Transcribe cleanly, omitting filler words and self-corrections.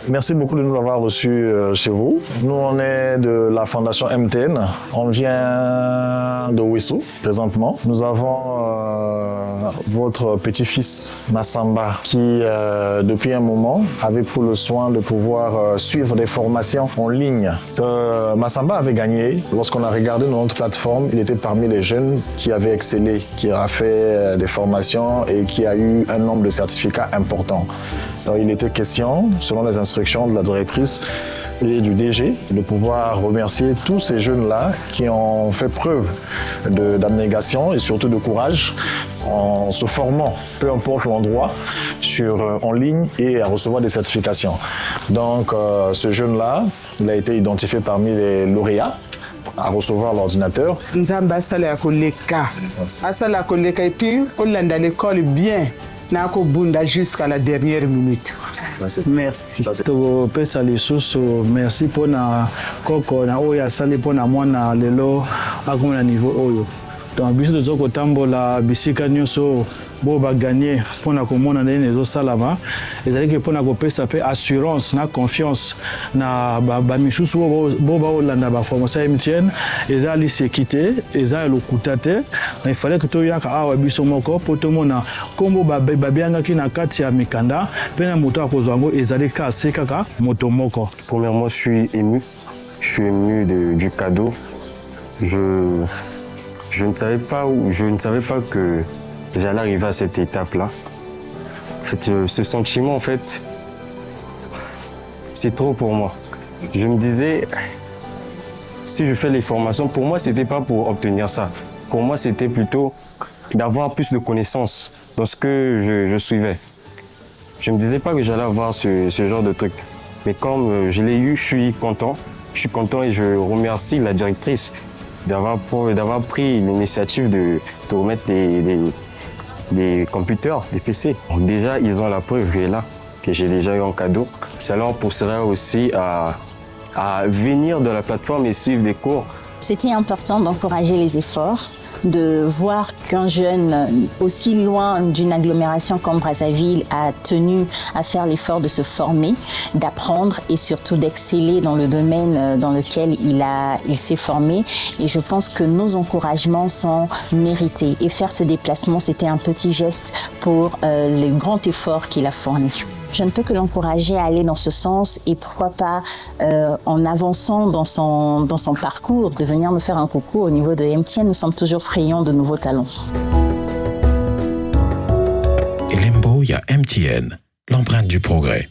Merci beaucoup de nous avoir reçus chez vous. Nous, on est de la Fondation MTN. On vient de Ouessou, présentement. Nous avons votre petit-fils, Massamba, qui, depuis un moment, avait pris le soin de pouvoir suivre des formations en ligne. Massamba avait gagné. Lorsqu'on a regardé notre plateforme, il était parmi les jeunes qui avaient excellé, qui a fait des formations et qui a eu un nombre de certificats importants. Alors, il était question, selon les instructions de la directrice et du DG, de pouvoir remercier tous ces jeunes-là qui ont fait preuve d'abnégation et surtout de courage en se formant, peu importe l'endroit, en ligne et à recevoir des certifications. Donc, ce jeune-là, il a été identifié parmi les lauréats à recevoir l'ordinateur. Nzamba asala koleka. Asala koleka et puis on l'a dans l'école bien. Nako bunda jusqu'à la dernière minute. Merci. To pesa lisusu merci pona koko na oya sali pona mwana lelo akoma niveau oyo. Donc biso tozoko tambola bisika nyonso bo ba gagner pona komona ndene ezo salama ezali ke pona kopesa pe assurance na confiance na ba misusu bo ba olanda ba formation MTN ezali sécurité ezali lokuta te il fallait que to yaka awa biso moko poto mona kombo ba bianga ki na kati ya mikanda pe na moto akozwango ezali ka sekaka moto moko. Premièrement, je suis ému du cadeau. Je ne savais pas que j'allais arriver à cette étape-là. En fait, ce sentiment, en fait, c'est trop pour moi. Je me disais, si je fais les formations, pour moi, c'était pas pour obtenir ça. Pour moi, c'était plutôt d'avoir plus de connaissances dans ce que je suivais. Je me disais pas que j'allais avoir ce genre de truc. Mais comme je l'ai eu, je suis content. Je suis content et je remercie la directrice d'avoir pris l'initiative de remettre des computers, des PC. Donc déjà, ils ont la preuve que j'ai déjà eu en cadeau. Ça leur poussera aussi à venir de la plateforme et suivre des cours. C'était important d'encourager les efforts, de voir qu'un jeune aussi loin d'une agglomération comme Brazzaville a tenu à faire l'effort de se former, d'apprendre et surtout d'exceller dans le domaine dans lequel il s'est formé. Et je pense que nos encouragements sont mérités. Et faire ce déplacement, c'était un petit geste pour le grand effort qu'il a fourni. Je ne peux que l'encourager à aller dans ce sens et pourquoi pas en avançant dans son parcours, de venir nous faire un coucou au niveau de MTN. Nous sommes toujours friands de nouveaux talents. Elembo, il y a MTN, l'empreinte du progrès.